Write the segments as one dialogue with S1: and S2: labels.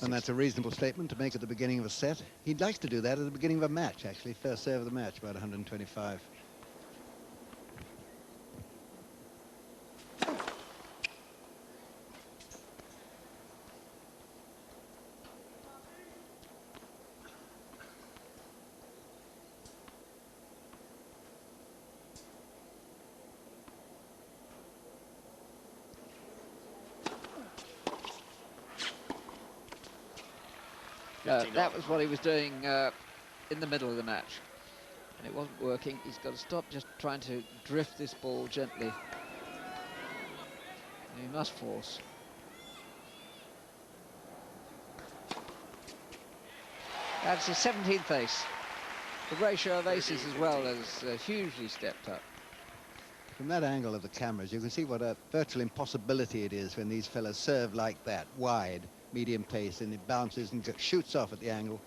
S1: And that's a reasonable statement to make at the beginning of a set. He'd like to do that at the beginning of a match, actually. First serve of the match, about 125.
S2: That was what he was doing in the middle of the match, and it wasn't working. He's got to stop just trying to drift this ball gently. He must force. That's his 17th ace. The ratio of aces as well has hugely stepped up.
S1: From that angle of the cameras, you can see what a virtual impossibility it is when these fellas serve like that, wide, medium pace, and it bounces and shoots off at the angle.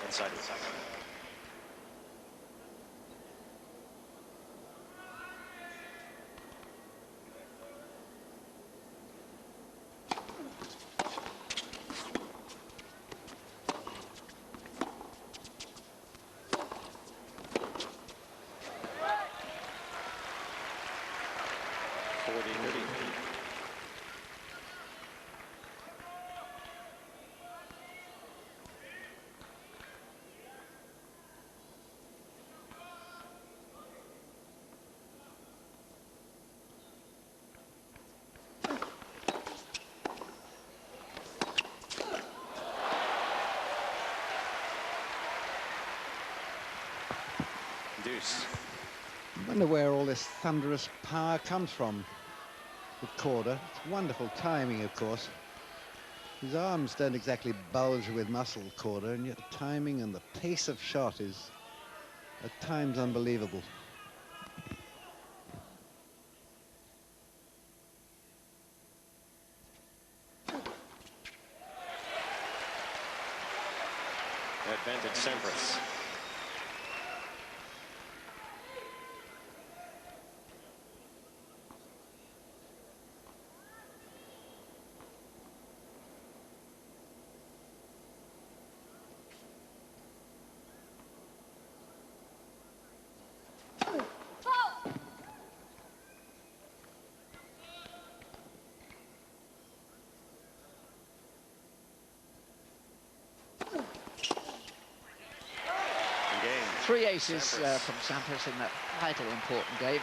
S3: Inside. Deuce.
S1: I wonder where all this thunderous power comes from with Korda. It's wonderful timing, of course. His arms don't exactly bulge with muscle, Korda, and yet the timing and the pace of shot is at times unbelievable.
S3: Advantage sampras.
S2: Three aces from Sampras in that vitally important game.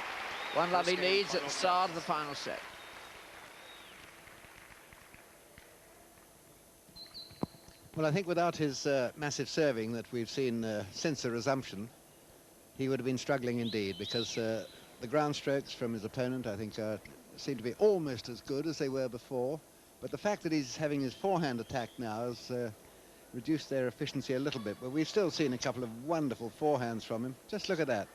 S2: One lovely leads at the start of the final set.
S1: Well, I think without his massive serving that we've seen since the resumption, he would have been struggling indeed, because the ground strokes from his opponent, I think, seem to be almost as good as they were before. But the fact that he's having his forehand attack now has reduced their efficiency a little bit. But we've still seen a couple of wonderful forehands from him. Just look at that.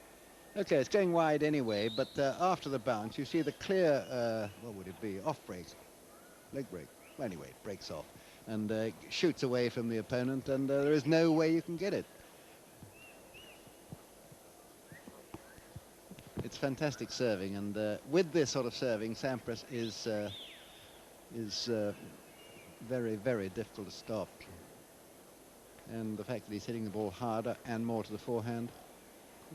S1: Okay, it's going wide anyway, but after the bounce, you see the clear, what would it be, off break, leg break. Well, anyway, it breaks off and shoots away from the opponent, and there is no way you can get it. It's fantastic serving, and with this sort of serving, Sampras is very, very difficult to stop. And the fact that he's hitting the ball harder and more to the forehand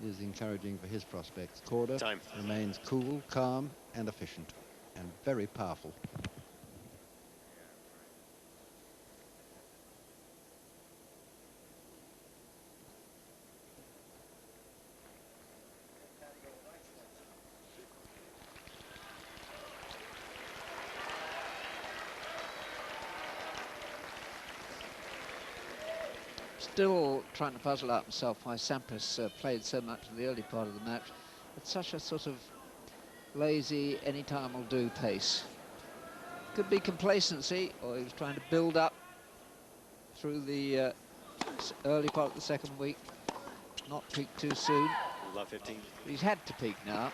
S1: is encouraging for his prospects. Korda remains cool, calm, and efficient, and very powerful.
S2: Still trying to puzzle out himself why Sampras played so much in the early part of the match at such a sort of lazy, anytime will do pace. Could be complacency, or he was trying to build up through the Early part of the second week, not peaked too soon.
S3: Love 15.
S2: But he's had to peak now.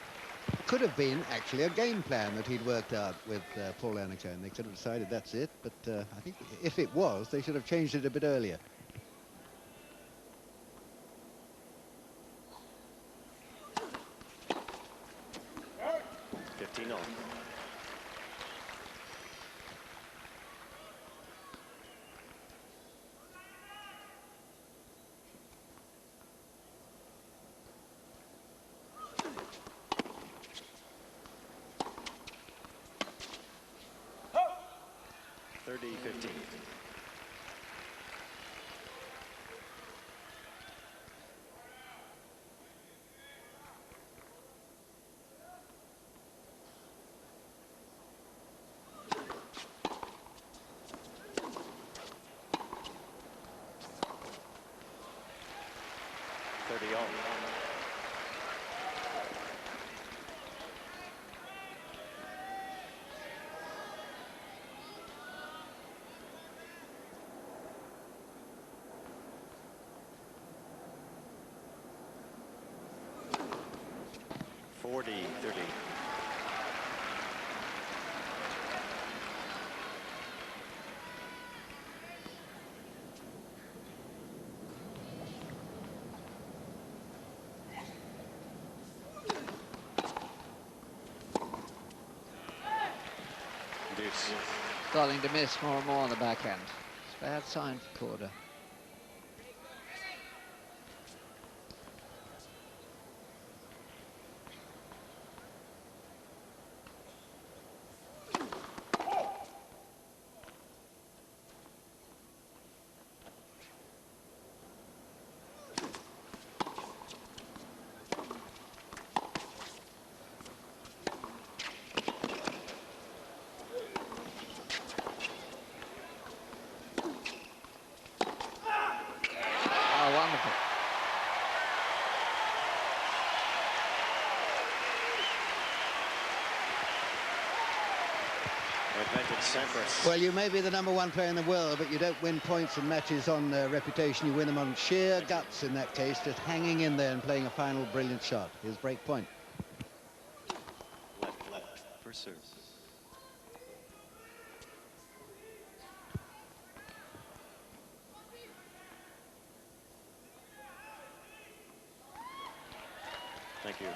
S1: Could have been actually a game plan that he'd worked out with Paul Annacone. They could have decided that's it, but I think if it was, they should have changed it a bit earlier.
S3: On. Oh. 30-15.
S2: Starting to miss more and more on the backhand. It's a bad sign for Korda.
S3: Sampras.
S1: Well, you may be the #1 player in the world, but you don't win points and matches on reputation. You win them on sheer guts in that case, just hanging in there and playing a final brilliant shot. His break point.
S3: Left for serve. Thank you.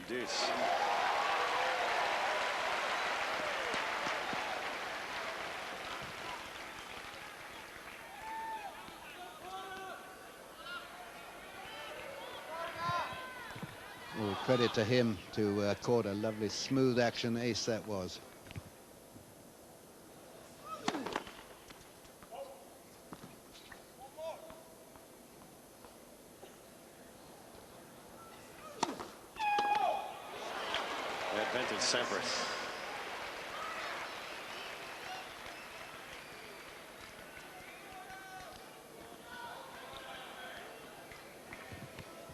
S3: Deuce.
S1: Oh, credit to him, to Korda. Lovely smooth action ace that was.
S3: Advantage Sampras.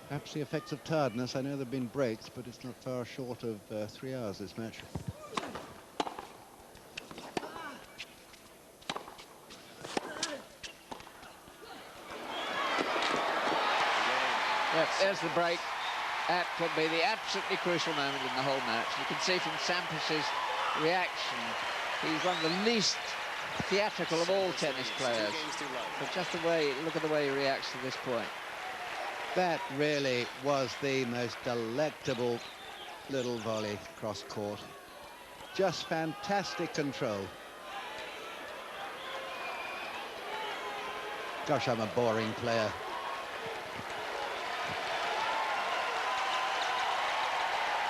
S1: Perhaps the effects of tiredness. I know there have been breaks, but it's not far short of 3 hours, this match.
S2: Yep, there's the break. That could be the absolutely crucial moment in the whole match. You can see from Sampras's reaction, he's one of the least theatrical of all tennis players. But just the way, look at the way he reacts to this point.
S1: That really was the most delectable little volley cross court. Just fantastic control. Gosh, I'm a boring player.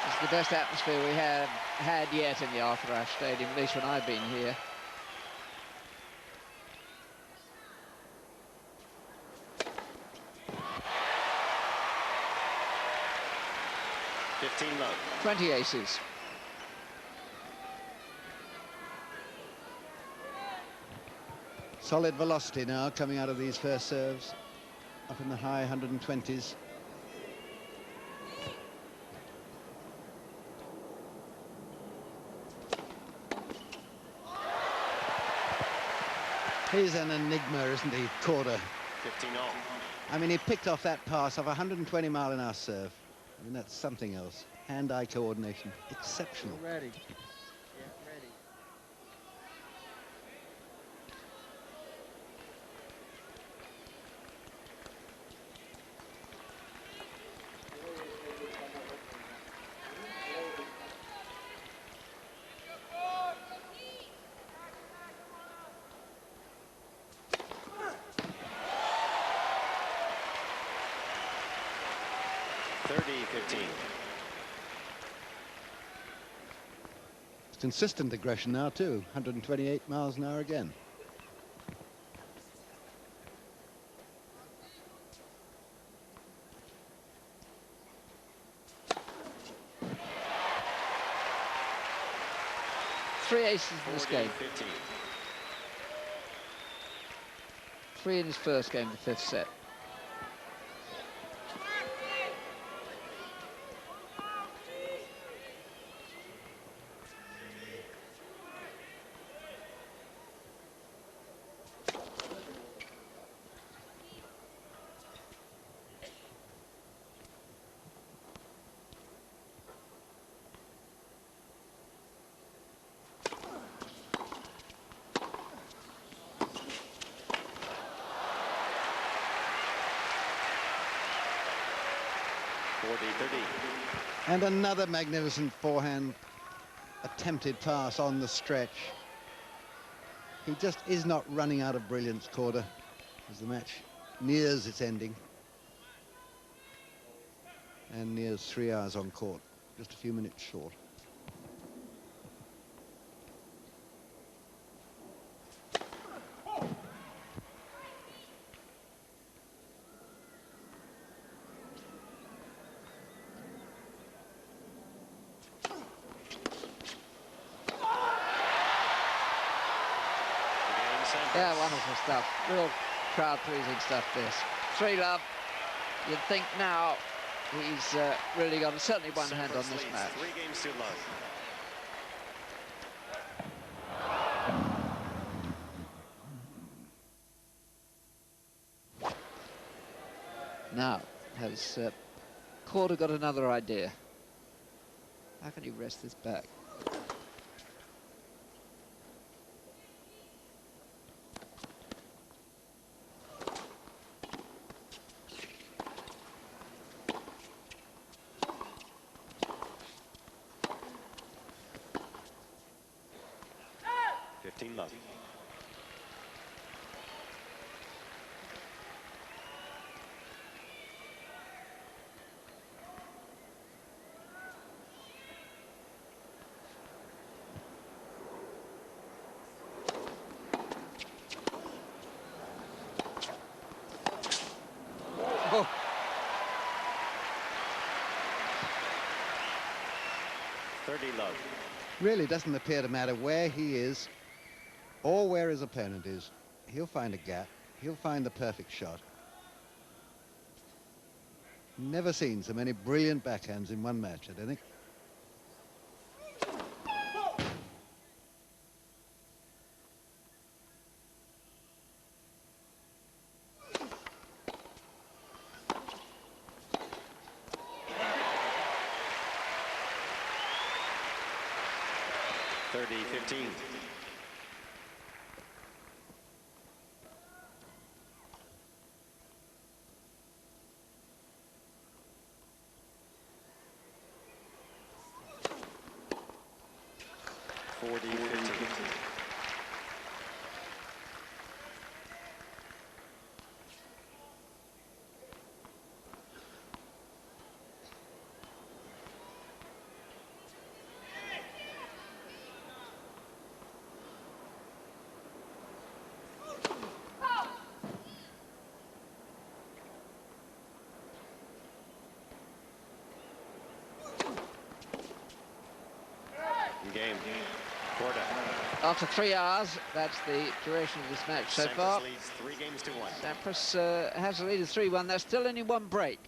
S2: It's the best atmosphere we have had yet in the Arthur Ashe Stadium, at least when I've been here.
S3: Love.
S2: 20 aces.
S1: Solid velocity now coming out of these first serves, up in the high 120s. He's an enigma, isn't he, Korda?
S3: 15 all.
S1: I mean, he picked off that pass of 120-mile-an-hour serve. I mean, that's something else. Hand-eye coordination, exceptional.
S2: Ready. Get ready.
S1: Consistent aggression now too, 128 miles an hour again.
S2: Three aces in this game.
S3: 15.
S2: Three in his first game, the fifth set.
S1: And another magnificent forehand attempted pass on the stretch. He just is not running out of brilliance, Korda, as the match nears its ending. And nears 3 hours on court, just a few minutes short.
S2: Yeah, wonderful stuff. Real crowd-pleasing stuff, this. 3-love. You'd think now he's really got certainly one hand on this match.
S3: 3 games to love.
S2: Now, has Korda got another idea? How can he rest this back?
S3: Love.
S2: Oh.
S3: Love.
S1: Really doesn't appear to matter where he is or where his opponent is. He'll find a gap. He'll find the perfect shot. Never seen so many brilliant backhands in one match, I don't think.
S3: Fifteen. Game. Korda.
S2: After 3 hours, that's the duration of this match so far.
S3: Leads 3 games to 1.
S2: Sampras has a lead of 3-1. There's still only one break.